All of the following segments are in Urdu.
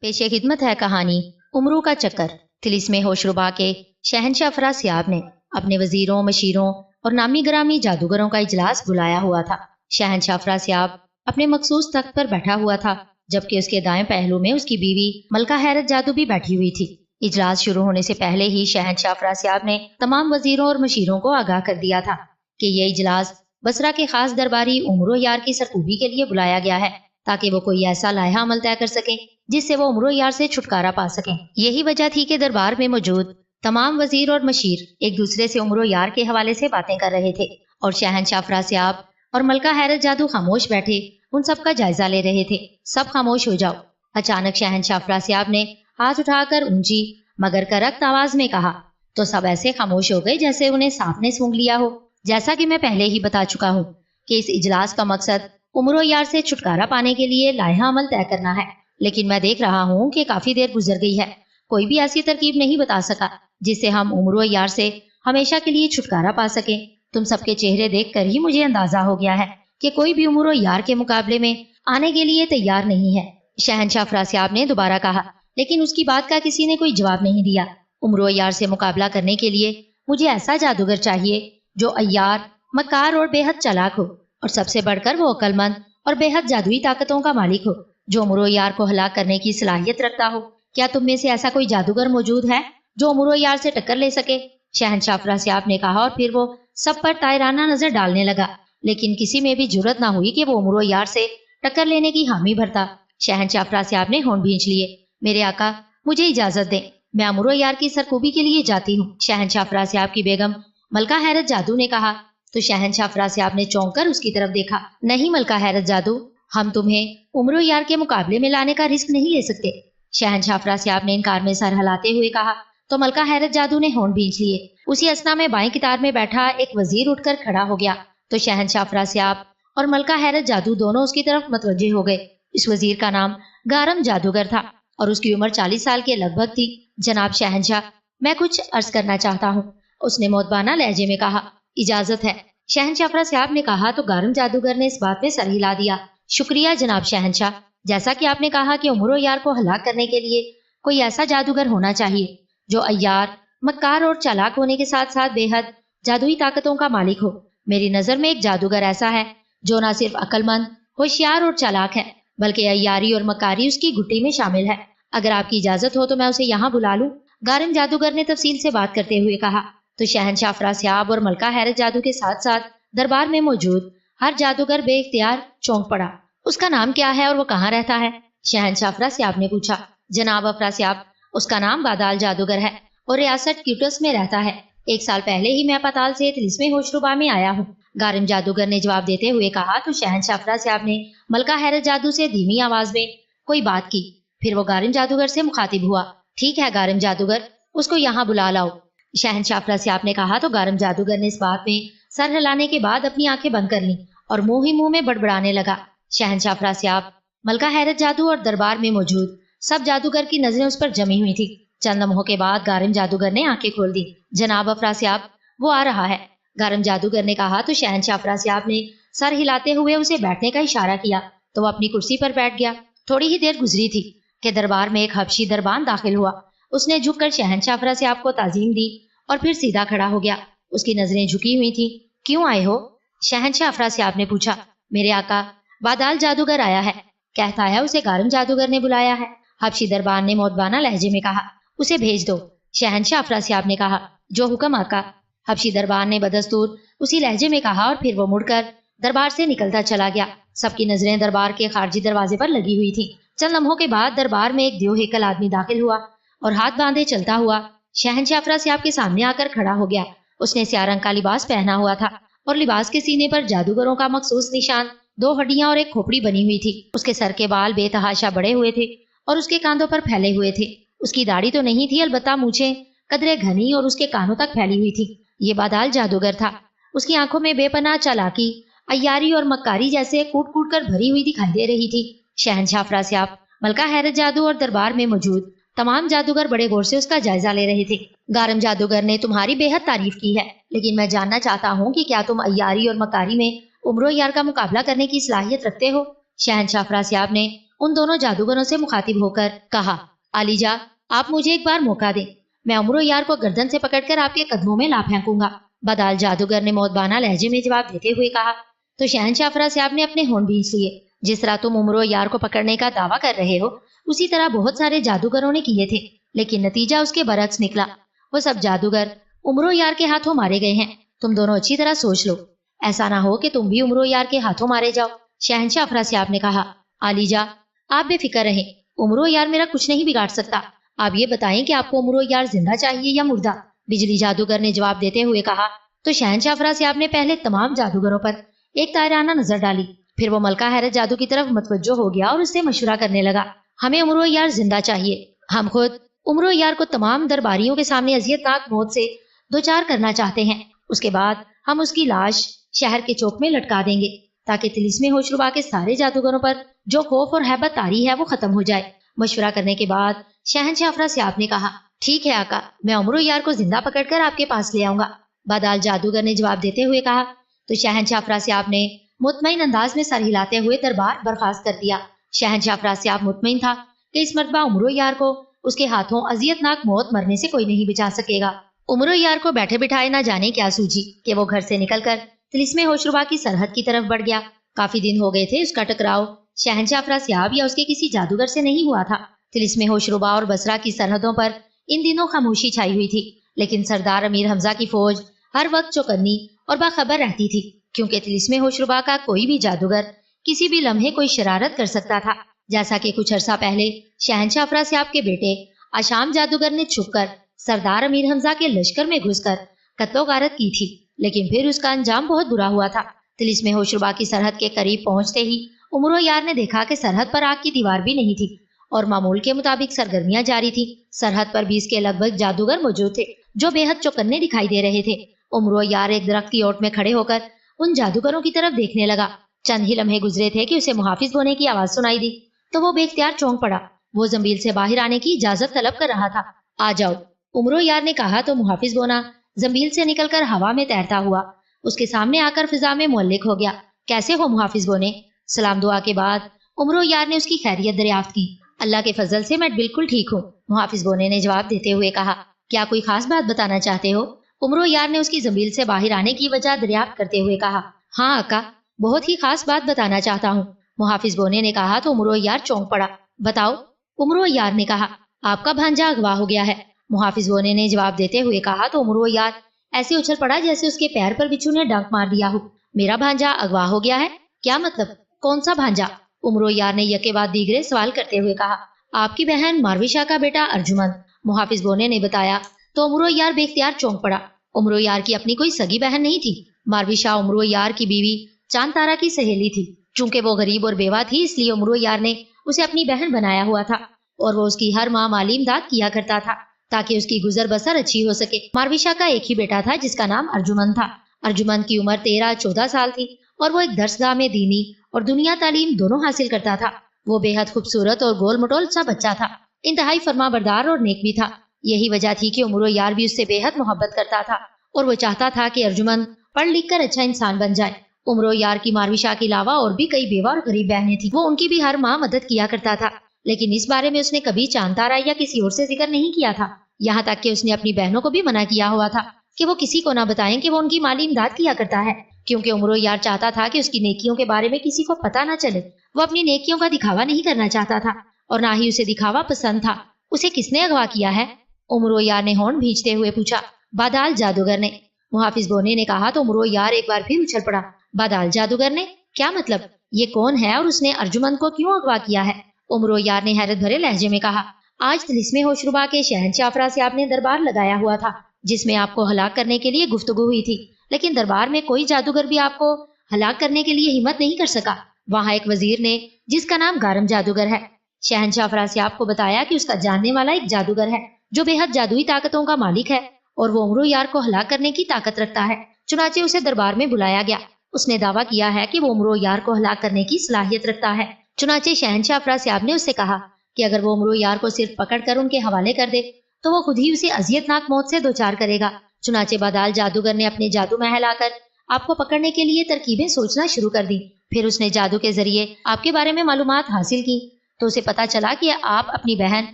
پیش خدمت ہے کہانی عمروں کا چکر۔ طلسم ہوشربا کے شہنشاہ افراسیاب نے اپنے وزیروں، مشیروں اور نامی گرامی جادوگروں کا اجلاس بلایا ہوا تھا۔ شہنشاہ افراسیاب اپنے مخصوص تخت پر بیٹھا ہوا تھا، جبکہ اس کے دائیں پہلو میں اس کی بیوی ملکہ حیرت جادو بھی بیٹھی ہوئی تھی۔ اجلاس شروع ہونے سے پہلے ہی شہنشاہ افراسیاب نے تمام وزیروں اور مشیروں کو آگاہ کر دیا تھا کہ یہ اجلاس بصرہ کے خاص درباری عمرو یار کی سرکوبی کے لیے بلایا گیا ہے، تاکہ وہ کوئی ایسا لائحہ عمل طے کر سکیں جس سے وہ عمرو یار سے چھٹکارا پا سکیں۔ یہی وجہ تھی کہ دربار میں موجود تمام وزیر اور مشیر ایک دوسرے سے عمرو یار کے حوالے سے باتیں کر رہے تھے، اور شہنشاہ افراسیاب اور ملکہ حیرت جادو خاموش بیٹھے ان سب کا جائزہ لے رہے تھے۔ سب خاموش ہو جاؤ۔ اچانک شہنشاہ افراسیاب نے ہاتھ اٹھا کر اونچی مگر کرخت آواز میں کہا، تو سب ایسے خاموش ہو گئے جیسے انہیں سانپ نے سونگھ لیا ہو۔ جیسا کہ میں پہلے ہی بتا چکا ہوں کہ اس اجلاس کا مقصد عمرو یار سے چھٹکارا پانے کے لیے لائحہ عمل طے کرنا ہے، لیکن میں دیکھ رہا ہوں کہ کافی دیر گزر گئی ہے، کوئی بھی ایسی ترکیب نہیں بتا سکا جس سے ہم عمرو یار سے ہمیشہ کے لیے چھٹکارا پا سکیں۔ تم سب کے چہرے دیکھ کر ہی مجھے اندازہ ہو گیا ہے کہ کوئی بھی عمرو یار کے مقابلے میں آنے کے لیے تیار نہیں ہے۔ شہنشاہ افراسیاب نے دوبارہ کہا، لیکن اس کی بات کا کسی نے کوئی جواب نہیں دیا۔ عمرو یار سے مقابلہ کرنے کے لیے مجھے ایسا جادوگر چاہیے جو عیار، مکار اور بے حد چالاک ہو، اور سب سے بڑھ کر وہ عقل مند اور بے حد جادوئی طاقتوں کا مالک ہو، جو عمرو یار کو ہلاک کرنے کی صلاحیت رکھتا ہو۔ کیا تم میں سے ایسا کوئی جادوگر موجود ہے جو عمرو یار سے ٹکر لے سکے؟ شہنشاہ افراسیاب نے کہا، اور پھر وہ سب پر طائرانہ نظر ڈالنے لگا، لیکن کسی میں بھی جرأت نہ ہوئی کہ وہ عمرو یار سے ٹکر لینے کی حامی بھرتا۔ شہنشاہ افراسیاب نے ہونٹ بھینچ لیے، میرے آقا مجھے اجازت دیں، میں عمرو یار کی سرکوبی کے لیے جاتی ہوں۔ شہنشاہ افراسیاب کی بیگم ملکہ حیرت جادو نے کہا، تو شہنشاہ افراسیاب نے چونک کر اس کی طرف دیکھا۔ نہیں ملکہ حیرت جادو، ہم تمہیں عمرو یار کے مقابلے میں لانے کا رسک نہیں لے سکتے۔ شہنشاہ افراسیاب نے انکار میں سر ہلاتے ہوئے کہا، تو ملکہ حیرت جادو نے ہونٹ بھینچ لیے۔ اسی اثنا میں بائیں قطار میں بیٹھا ایک وزیر اٹھ کر کھڑا ہو گیا، تو شہنشاہ افراسیاب اور ملکہ حیرت جادو دونوں اس کی طرف متوجہ ہو گئے۔ اس وزیر کا نام گارم جادوگر تھا اور اس کی عمر 40 سال کے لگ بھگ تھی۔ جناب شہنشاہ، میں کچھ عرض کرنا چاہتا ہوں، اس نے مؤدبانہ لہجے میں کہا۔ اجازت ہے، شہنشاہ افراسیاب نے کہا، تو گارم جادوگر نے اس بات میں سر ہلا دیا۔ شکریہ جناب شہنشاہ، جیسا کہ آپ نے کہا کہ عمرو یار کو ہلاک کرنے کے لیے کوئی ایسا جادوگر ہونا چاہیے جو عیار، مکار اور چالاک ہونے کے ساتھ ساتھ بے حد جادوئی طاقتوں کا مالک ہو۔ میری نظر میں ایک جادوگر ایسا ہے جو نہ صرف عقل مند، ہوشیار اور چالاک ہے، بلکہ عیاری اور مکاری اس کی گھٹی میں شامل ہے۔ اگر آپ کی اجازت ہو تو میں اسے یہاں بلا لوں؟ گارم جادوگر نے تفصیل سے بات کرتے ہوئے کہا۔ تو شہنشاہ افراسیاب اور ملکہ حیرت جادو کے ساتھ ساتھ دربار میں موجود ہر جادوگر بے اختیار چونک پڑا۔ اس کا نام کیا ہے اور وہ کہاں رہتا ہے؟ شہنشاہ افراسیاب نے پوچھا۔ جناب افراسیاب، اس کا نام بادال جادوگر ہے اور ریاست کیوٹس میں رہتا ہے۔ 1 سال پہلے ہی میں پتال سے طلسم ہوشربا میں آیا ہوں، گارم جادوگر نے جواب دیتے ہوئے کہا۔ تو شہنشاہ افراسیاب نے ملکہ حیرت جادو سے دھیمی آواز میں کوئی بات کی، پھر وہ گارم جادوگر سے مخاطب ہوا۔ ٹھیک ہے گارم جادوگر، اس کو یہاں بلا لاؤ، شہنشاہ افراسیاب نے کہا۔ تو گارم جادوگر نے اس بات میں سر ہلانے کے بعد اپنی آنکھیں بند کر لیں اور منہ ہی منہ میں بڑبڑانے لگا۔ شہنشاہ افراسیاب، ملکہ حیرت جادو اور دربار میں موجود سب جادوگر کی نظریں اس پر جمی ہوئی تھی۔ چند لمحوں کے بعد گارم جادوگر نے آنکھیں کھول دی۔ جناب افراسیاب، وہ آ رہا ہے، گارم جادوگر نے کہا۔ تو شہنشاہ افراسیاب نے سر ہلاتے ہوئے اسے بیٹھنے کا اشارہ کیا، تو وہ اپنی کرسی پر بیٹھ گیا۔ تھوڑی ہی دیر گزری تھی کہ دربار میں ایک حبشی دربان داخل ہوا۔ اس نے جھک کر شہنشاہ افراسیاب کو تعظیم دی اور پھر سیدھا کھڑا ہو گیا۔ اس کی نظریں جھکی ہوئی تھیں۔ کیوں آئے ہو؟ شہنشاہ افراسیاب نے پوچھا۔ میرے آقا، بادال جادوگر آیا ہے، کہتا ہے اسے گارم جادوگر نے بلایا ہے، حبشی دربان نے مؤدبانہ لہجے میں کہا۔ اسے بھیج دو، شہنشاہ افراسیاب نے کہا۔ جو حکم آقا، حبشی دربان نے بدستور اسی لہجے میں کہا، اور پھر وہ مڑ کر دربار سے نکلتا چلا گیا۔ سب کی نظریں دربار کے خارجی دروازے پر لگی ہوئی تھیں۔ چند لمحوں کے بعد دربار میں ایک دیو ہیکل آدمی داخل ہوا اور ہاتھ باندھے چلتا ہوا شہنشاہ افراسیاب کے سامنے آ کر کھڑا ہو گیا۔ اس نے سیاہ رنگ کا لباس پہنا ہوا تھا اور لباس کے سینے پر جادوگروں کا مخصوص نشان 2 ہڈیاں اور ایک کھوپڑی بنی ہوئی تھی۔ اس کے سر کے بال بے تحاشا بڑے ہوئے تھے اور اس کے کاندھوں پر پھیلے ہوئے تھے۔ اس کی داڑھی تو نہیں تھی، البتہ مونچھیں قدرے گھنی اور اس کے کانوں تک پھیلی ہوئی تھی۔ یہ بادال جادوگر تھا۔ اس کی آنکھوں میں بے پناہ چالاکی، عیاری اور مکاری جیسے کوٹ کوٹ کر بھری ہوئی دکھائی دے رہی تھی۔ شہنشاہ افراسیاب، ملکہ حیرت جادو اور دربار میں موجود تمام جادوگر بڑے غور سے اس کا جائزہ لے رہے تھے۔ گارم جادوگر نے تمہاری بے حد تعریف کی ہے، لیکن میں جاننا چاہتا ہوں کہ کیا تم عیاری اور مکاری میں عمرو یار کا مقابلہ کرنے کی صلاحیت رکھتے ہو؟ شہنشاہ افراسیاب نے ان دونوں جادوگروں سے مخاطب ہو کر کہا، عالیجا آپ مجھے ایک بار موقع دیں، میں عمرو یار کو گردن سے پکڑ کر آپ کے قدموں میں لا پھینکوں گا۔ بدال جادوگر نے موتبانہ لہجے میں جواب دیتے ہوئے کہا۔ تو شہنشاہ افراسیاب نے اپنے ہونٹ بھینچ لیے، جس طرح تم عمرو یار کو پکڑنے کا دعویٰ کر رہے ہو اسی طرح بہت سارے جادوگروں نے کیے تھے، لیکن نتیجہ اس کے برعکس نکلا۔ وہ سب جادوگر عمرو یار کے ہاتھوں مارے گئے ہیں۔ تم دونوں اچھی طرح سوچ لو، ایسا نہ ہو کہ تم بھی عمرو یار کے ہاتھوں مارے جاؤ۔ شہنشاہ افراسیاب نے کہا، عالیجا آپ بے فکر رہیں، عمرو یار میرا کچھ نہیں بگاڑ سکتا۔ آپ یہ بتائیں کہ آپ کو عمرو یار زندہ چاہیے یا مردہ؟ بجلی جادوگر نے جواب دیتے ہوئے کہا۔ تو شہنشاہ افراسیاب نے پہلے تمام جادوگروں پر ایک طائرانہ نظر ڈالی، پھر وہ ملکہ حیرت جادو کی طرف متوجہ ہو گیا اور اس سے مشورہ کرنے لگا۔ ہمیں عمرو یار زندہ چاہیے، ہم خود عمرو یار کو تمام درباریوں کے سامنے اذیتناک موت سے دوچار کرنا چاہتے ہیں، اس کے بعد ہم اس کی لاش شہر کے چوک میں لٹکا دیں گے تاکہ طلسم ہوشربا کے سارے جادوگروں پر جو خوف اور ہیبت طاری ہے وہ ختم ہو جائے۔ مشورہ کرنے کے بعد شہنشاہ افراسیاب نے کہا، ٹھیک ہے آقا، میں عمرو یار کو زندہ پکڑ کر آپ کے پاس لے آؤں گا۔ بادال جادوگر نے جواب دیتے ہوئے کہا۔ تو شہنشاہ افراسیاب نے مطمئن انداز میں سر ہلاتے ہوئے دربار برخاست کر دیا۔ شہنشاہ افراسیاب مطمئن تھا کہ اس مرتبہ عمرو یار کو اس کے ہاتھوں اذیتناک موت مرنے سے کوئی نہیں بچا سکے گا۔ عمرو یار کو بیٹھے بٹھائے نہ جانے کیا سوجی کہ وہ گھر سے نکل کر طلسم ہوشربا کی سرحد کی طرف بڑھ گیا۔ کافی دن ہو گئے تھے اس کا ٹکراؤ شہنشاہ افراسیاب یا اس کے کسی جادوگر سے نہیں ہوا تھا۔ طلسم ہوشربا اور بصرہ کی سرحدوں پر ان دنوں خاموشی چھائی ہوئی تھی، لیکن سردار امیر حمزہ کی فوج ہر وقت چوکنی اور باخبر رہتی تھی، کیونکہ طلسم ہوشربا کا کوئی بھی جادوگر کسی بھی لمحے کوئی شرارت کر سکتا تھا۔ جیسا کہ کچھ عرصہ پہلے شہنشاہ افراسیاب کے بیٹے آشام جادوگر نے چھپ کر سردار امیر حمزہ کے لشکر میں گھس کر قتل و غارت کی تھی، لیکن پھر اس کا انجام بہت برا ہوا تھا۔ طلسم ہوشربا کی سرحد کے قریب پہنچتے ہی عمرو یار نے دیکھا کہ سرحد پر آگ کی دیوار بھی نہیں تھی اور معمول کے مطابق سرگرمیاں جاری تھی۔ سرحد پر 20 کے لگ بھگ جادوگر موجود تھے جو بے حد چوکنے دکھائی دے رہے تھے۔ عمرو یار ایک درخت کی اوٹ میں کھڑے ہو کر ان جادوگروں کی طرف دیکھنے لگا۔ چند ہی لمحے گزرے تھے کہ اسے محافظ بونے کی آواز سنائی دی تو وہ بے اختیار چونک پڑا۔ وہ زنبیل سے باہر آنے کی اجازت طلب کر رہا تھا۔ آ جاؤ، عمرو یار نے کہا تو محافظ بونا زنبیل سے نکل کر ہوا میں تیرتا ہوا اس کے سامنے آ کر فضا میں معلق ہو گیا۔ کیسے ہو محافظ بونے؟ سلام دعا کے بعد عمرو یار نے اس کی خیریت دریافت کی۔ اللہ کے فضل سے میں بالکل ٹھیک ہوں، محافظ بونے نے جواب دیتے ہوئے کہا۔ کیا کوئی خاص بات بتانا چاہتے ہو؟ عمرو یار نے اس کی زنبیل سے باہر آنے کی وجہ دریافت کرتے ہوئے کہا۔ ہاں آقا، بہت ہی خاص بات بتانا چاہتا ہوں، محافظ بونے نے کہا تو عمرو یار چونک پڑا۔ بتاؤ، عمرو یار نے کہا۔ آپ کا بھانجا اغوا ہو گیا ہے، محافظ بونے نے جواب دیتے ہوئے کہا تو عمرو یار ایسے اچھل پڑا جیسے اس کے پیر پر بچھو نے ڈنک مار دیا ہو۔ میرا بھانجا اغوا ہو گیا ہے؟ کیا مطلب؟ کون سا بھانجا؟ عمرو یار نے یکے بعد دیگرے سوال کرتے ہوئے کہا۔ آپ کی بہن ماروشا کا بیٹا ارجمن، محافظ بونے نے بتایا تو عمرو یار بے اختیار چونک پڑا۔ عمرو یار کی اپنی کوئی سگی بہن نہیں تھی، ماروشا عمرو یار کی بیوی چاند تارا کی سہیلی تھی۔ چونکہ وہ غریب اور بیوہ تھی اس لیے عمرو یار نے اسے اپنی بہن بنایا ہوا تھا اور وہ اس کی ہر ماہ مالی امداد کیا کرتا تھا تاکہ اس کی گزر بسر اچھی ہو سکے۔ ماروشا کا ایک ہی بیٹا تھا جس کا نام ارجمن تھا۔ ارجمن کی عمر 13-14 سال تھی اور وہ ایک درسگاہ میں دینی اور دنیا تعلیم دونوں حاصل کرتا تھا۔ وہ بے حد خوبصورت اور گول مٹول سا بچہ تھا، انتہائی فرما بردار اور نیک بھی تھا۔ یہی وجہ تھی کہ عمرو یار بھی اس سے بے حد محبت کرتا تھا اور وہ چاہتا تھا کہ ارجمن پڑھ لکھ کر اچھا انسان بن جائے۔ عمرو یار کی ماروشا کے علاوہ اور بھی کئی بیوہ اور غریب بہنیں تھیں، وہ ان کی بھی ہر ماہ مدد کیا کرتا تھا، لیکن اس بارے میں اس نے کبھی چاند تارا یا کسی اور سے ذکر نہیں کیا تھا، یہاں تک کہ اس نے اپنی بہنوں کو بھی منع کیا ہوا تھا کہ وہ کسی کو نہ بتائیں کہ وہ ان کی مالی امداد کیا کرتا ہے، کیونکہ عمرو یار چاہتا تھا کہ اس کی نیکیوں کے بارے میں کسی کو پتہ نہ چلے۔ وہ اپنی نیکیوں کا دکھاوا نہیں کرنا چاہتا تھا اور نہ ہی اسے دکھاوا پسند تھا۔ اسے کس نے اغوا کیا ہے؟ عمرو یار نے ہونٹ بھینچتے ہوئے پوچھا۔ بادال جادوگر نے، محافظ بونے نے کہا تو عمرو یار ایک بار پھر اچھل پڑا۔ بادال جادوگر نے؟ کیا مطلب؟ یہ کون ہے اور اس نے ارجمن کو کیوں اغوا کیا ہے؟ عمرو یار نے حیرت بھرے لہجے میں کہا۔ آج طلسم ہوشربا کے شہنشاہ افراسیاب نے دربار لگایا ہوا تھا جس میں آپ کو ہلاک کرنے کے لیے گفتگو ہوئی تھی، لیکن دربار میں کوئی جادوگر بھی آپ کو ہلاک کرنے کے لیے ہمت نہیں کر سکا۔ وہاں ایک وزیر نے جس کا نام گارم جادوگر ہے، شہنشاہ افراسیاب کو بتایا کہ اس کا جاننے والا ایک جادوگر ہے جو بے حد جادوئی طاقتوں کا مالک ہے اور وہ عمرو یار کو ہلاک کرنے کی طاقت رکھتا ہے۔ چنانچہ اسے دربار میں بلایا گیا۔ اس نے دعویٰ کیا ہے کہ وہ عمرو یار کو ہلاک کرنے کی صلاحیت رکھتا ہے۔ چنانچہ شہنشاہ افراسیاب نے اس سے کہا کہ اگر وہ عمرو یار کو صرف پکڑ کر ان کے حوالے کر دے تو وہ خود ہی اسے اذیتناک موت سے دوچار کرے گا۔ چنانچہ بادال جادوگر نے اپنے جادو محل آ کر آپ کو پکڑنے کے لیے ترکیبیں سوچنا شروع کر دی۔ پھر اس نے جادو کے ذریعے آپ کے بارے میں معلومات حاصل کی تو اسے پتا چلا کہ آپ اپنی بہن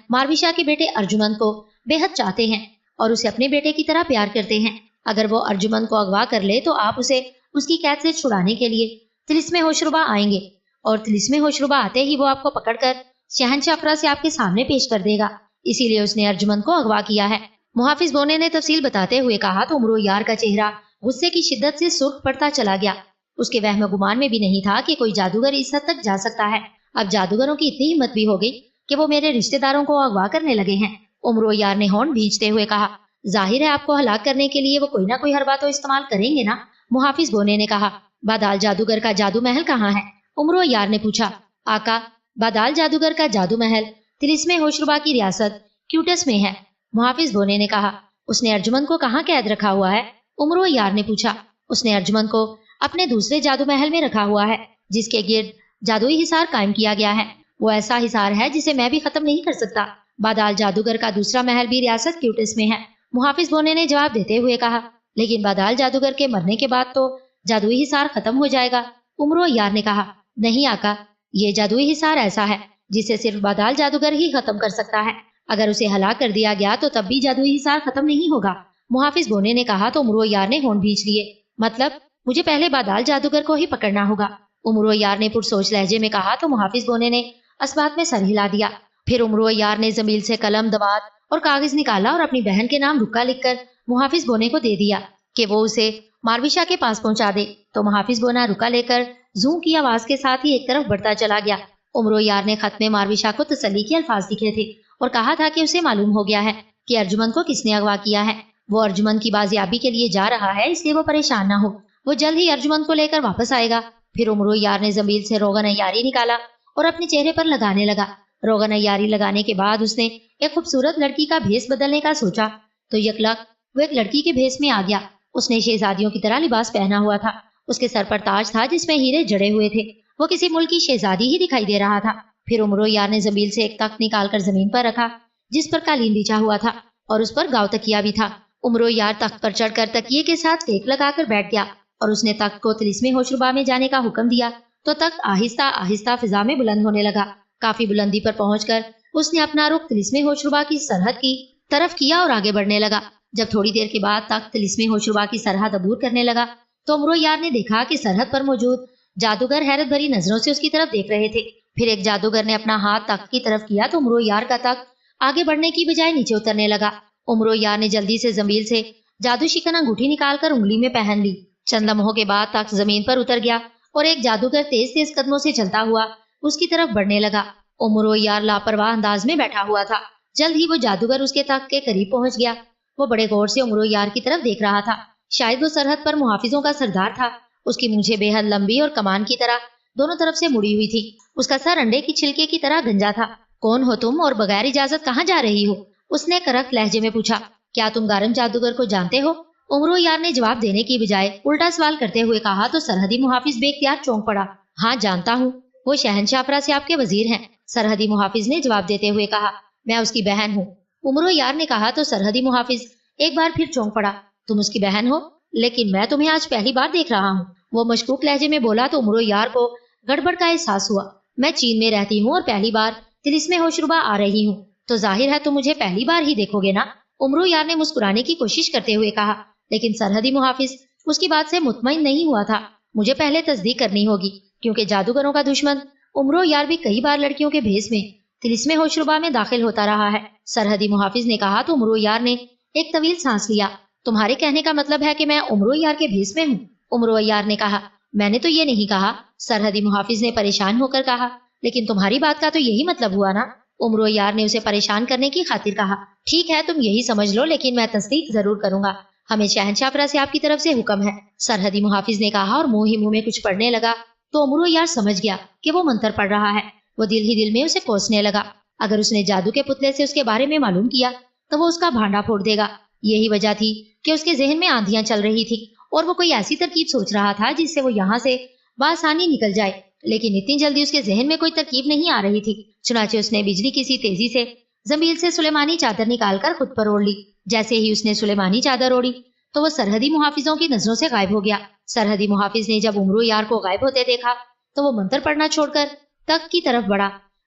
مارویشا کے بیٹے ارجمن کو بے حد چاہتے ہیں اور اسے اپنے بیٹے کی طرح پیار کرتے ہیں۔ اگر وہ ارجمن کو اغوا کر لے تو آپ اسے اس کی قید سے چھڑانے کے لیے طلسم ہوشربا آئیں گے، اور طلسم ہوشربا آتے ہی وہ آپ کو پکڑ کر شہنشاہ افراسیاب کے سامنے پیش کر دے گا، اسی لیے اس نے ارجمن کو اغوا کیا ہے۔ محافظ بونے نے تفصیل بتاتے ہوئے کہا تو امرو یار کا چہرہ غصے کی شدت سے سرخ پڑتا چلا گیا۔ اس کے وہم و گمان میں بھی نہیں تھا کہ کوئی جادوگر اس حد تک جا سکتا ہے۔ اب جادوگروں کی اتنی ہمت بھی ہو گئی کہ وہ میرے رشتہ داروں کو اغوا کرنے لگے ہیں۔ امرو یار نے ہونٹ بھینچتے ہوئے کہا، ظاہر ہے آپ کو ہلاک کرنے کے لیے وہ کوئی نہ کوئی حربہ تو استعمال کریں گے نا؟ محافظ بونے نے کہا، بادال جادوگر کا جادو محل کہاں ہے؟ امرو یار نے پوچھا۔ آقا، بادال جادوگر کا جادو محل طلسم ہوشربا کی ریاست کیوٹس میں ہے، محافظ بونے نے کہا۔ اس نے ارجمن کو کہاں قید رکھا ہوا ہے؟ امرو یار نے پوچھا۔ اس نے ارجمن کو اپنے دوسرے جادو محل میں رکھا ہوا ہے جس کے گرد جادوئی حصار قائم کیا گیا ہے۔ وہ ایسا حصار ہے جسے میں بھی ختم نہیں کر سکتا۔ بادال جادوگر کا دوسرا محل بھی ریاست کیوٹس میں ہے، محافظ بونے نے جواب دیتے ہوئے کہا۔ لیکن بادال جادوگر کے مرنے کے بعد تو جادوئی حصار ختم ہو جائے گا، امرو یار نے کہا۔ نہیں آقا، یہ جادوئی حصار ایسا ہے جسے صرف بادال جادوگر ہی ختم کر سکتا ہے۔ اگر اسے ہلاک کر دیا گیا تو تب بھی جادوئی حصار ختم نہیں ہوگا، محافظ بونے نے کہا تو امرو یار نے ہونٹ بھینچ لیے۔ مطلب مجھے پہلے بادال جادوگر کو ہی پکڑنا ہوگا، امرو یار نے پرسوچ لہجے میں کہا تو محافظ بونے نے اس بات میں سر ہلا دیا۔ پھر امرو یار نے زمین سے قلم، دوات اور کاغذ نکالا اور اپنی بہن کے نام رکا لکھ کر محافظ بونے کو دے دیا کہ وہ اسے مارویشا کے پاس پہنچا دے۔ تو محافظ بونا رکا لے کر زوں کی آواز کے ساتھ ہی ایک طرف بڑھتا چلا گیا۔ امرو یار نے خط میں مارویشا کو تسلی کے الفاظ لکھے تھے اور کہا تھا کہ اسے معلوم ہو گیا ہے کہ ارجمن کو کس نے اغوا کیا ہے۔ وہ ارجمن کی بازیابی کے لیے جا رہا ہے، اس لیے وہ پریشان نہ ہو، وہ جلد ہی ارجمن کو لے کر واپس آئے گا۔ پھر امرو یار نے زمبیل سے روغن عیاری نکالا اور اپنے چہرے پر لگانے لگا۔ روغن عیاری لگانے کے بعد اس نے ایک خوبصورت لڑکی کا بھیس بدلنے کا سوچا تو یکلک وہ ایک لڑکی کے بھیس میں آ گیا۔ اس نے شہزادیوں کی طرح لباس پہنا ہوا تھا، اس کے سر پر تاج تھا جس میں ہیرے جڑے ہوئے تھے، وہ کسی ملک کی شہزادی ہی دکھائی دے رہا تھا۔ پھر امرو یار نے زمبیل سے ایک تخت نکال کر زمین پر رکھا جس پر قالین بچھا ہوا تھا اور اس پر گاؤ تکیا بھی تھا۔ امرو یار تخت پر چڑھ کر تکیے کے ساتھ ٹیک لگا کر بیٹھ گیا اور اس نے تخت کو طلسم ہوشربا میں جانے کا حکم دیا تو تخت آہستہ آہستہ فضا میں بلند ہونے لگا۔ کافی بلندی پر پہنچ کر اس نے اپنا رخ طلسم ہوشربا کی سرحد کی طرف کیا اور آگے بڑھنے لگا۔ جب تھوڑی دیر کے بعد تخت طلسم ہوشربا کی سرحد عبور کرنے لگا تو امرو یار نے دیکھا کہ سرحد پر موجود جادوگر حیرت بھری نظروں سے اس کی طرف دیکھ رہے تھے۔ پھر ایک جادوگر نے اپنا ہاتھ تخت کی طرف کیا تو امرو یار کا تخت آگے بڑھنے کی بجائے نیچے اترنے لگا۔ امرو یار نے جلدی سے زمبیل سے جادو شکن انگوٹھی نکال کر انگلی میں پہن لی۔ چند لمحوں کے بعد تخت زمین پر اتر گیا اور ایک جادوگر تیز تیز قدموں سے چلتا ہوا اس کی طرف بڑھنے لگا۔ امرو یار لاپرواہ انداز میں بیٹھا ہوا تھا۔ جلد ہی وہ جادوگر اس کے تخت کے قریب پہنچ گیا۔ وہ بڑے غور سے امرو یار کی طرف دیکھ رہا تھا، شاید وہ سرحد پر محافظوں کا سردار تھا۔ اس کی مونچھیں بے حد لمبی اور کمان کی طرح دونوں طرف سے مڑی ہوئی تھی، اس کا سر انڈے کی چھلکے کی طرح گنجا تھا۔ کون ہو تم اور بغیر اجازت کہاں جا رہی ہو؟ اس نے کرخت لہجے میں پوچھا۔ کیا تم گارم جادوگر کو جانتے ہو؟ امرو یار نے جواب دینے کی بجائے الٹا سوال کرتے ہوئے کہا تو سرحدی محافظ بے اختیار چونک پڑا۔ ہاں جانتا ہوں، وہ شہنشاہ افراسیاب کے وزیر ہیں، سرحدی محافظ نے جواب دیتے ہوئے کہا۔ میں اس کی بہن ہوں، امرو یار نے کہا تو سرحدی محافظ ایک بار پھر چونک پڑا۔ تم اس کی بہن ہو؟ لیکن میں تمہیں آج پہلی بار دیکھ رہا ہوں، وہ مشکوک لہجے میں بولا تو امرو یار کو گڑبڑ کا احساس ہوا۔ میں چین میں رہتی ہوں اور پہلی بار طلسم ہوشربا آ رہی ہوں، تو ظاہر ہے تم مجھے پہلی بار ہی دیکھو گے نا؟ امرو یار نے مسکرانے کی کوشش کرتے ہوئے کہا، لیکن سرحدی محافظ اس کی بات سے مطمئن نہیں ہوا تھا۔ مجھے پہلے تصدیق کرنی ہوگی کیونکہ جادوگروں کا دشمن امرو یار بھی کئی بار لڑکیوں کے بھیس میں طلسم ہوشربا میں داخل ہوتا رہا ہے، سرحدی محافظ نے کہا تو امرو یار نے ایک طویل سانس لیا۔ تمہارے کہنے کا مطلب ہے کہ میں امرو یار کے بھیس میں ہوں؟ امرو یار نے کہا، میں نے تو یہ نہیں کہا، سرحدی محافظ نے پریشان ہو کر کہا، لیکن تمہاری بات کا تو یہی مطلب ہوا نا؟ امرو یار نے اسے پریشان کرنے کی خاطر کہا، ٹھیک ہے تم یہی سمجھ لو، لیکن میں تصدیق ضرور کروں گا، ہمیں شہنشاہ افراسیاب کی طرف سے حکم ہے، سرحدی محافظ نے کہا اور منہ ہی منہ میں کچھ پڑھنے لگا تو امرو یار سمجھ گیا کہ وہ منتر پڑھ رہا ہے۔ وہ دل ہی دل میں اسے کوسنے لگا، اگر اس نے جادو کے پتلے سے اس کے بارے میں معلوم کیا تو وہ اس کا بھانڈا پھوڑ دے گا۔ یہی وجہ تھی کہ اس کے ذہن میں آندھیاں چل رہی تھی اور وہ کوئی ایسی ترکیب سوچ رہا تھا جس سے وہ یہاں سے بآسانی نکل جائے، لیکن اتنی جلدی اس کے ذہن میں کوئی ترکیب نہیں آ رہی تھی۔ چنانچہ اس نے بجلی کی سی تیزی سے زمبیل سے سلیمانی چادر نکال کر خود پر اوڑھ لی۔ جیسے ہی اس نے سلیمانی چادر اوڑھی تو وہ سرحدی محافظوں کی نظروں سے غائب ہو گیا۔ سرحدی محافظ نے جب امرو یار کو غائب ہوتے دیکھا تو وہ منتر پڑھنا چھوڑ کر تخت کی طرف بڑھا۔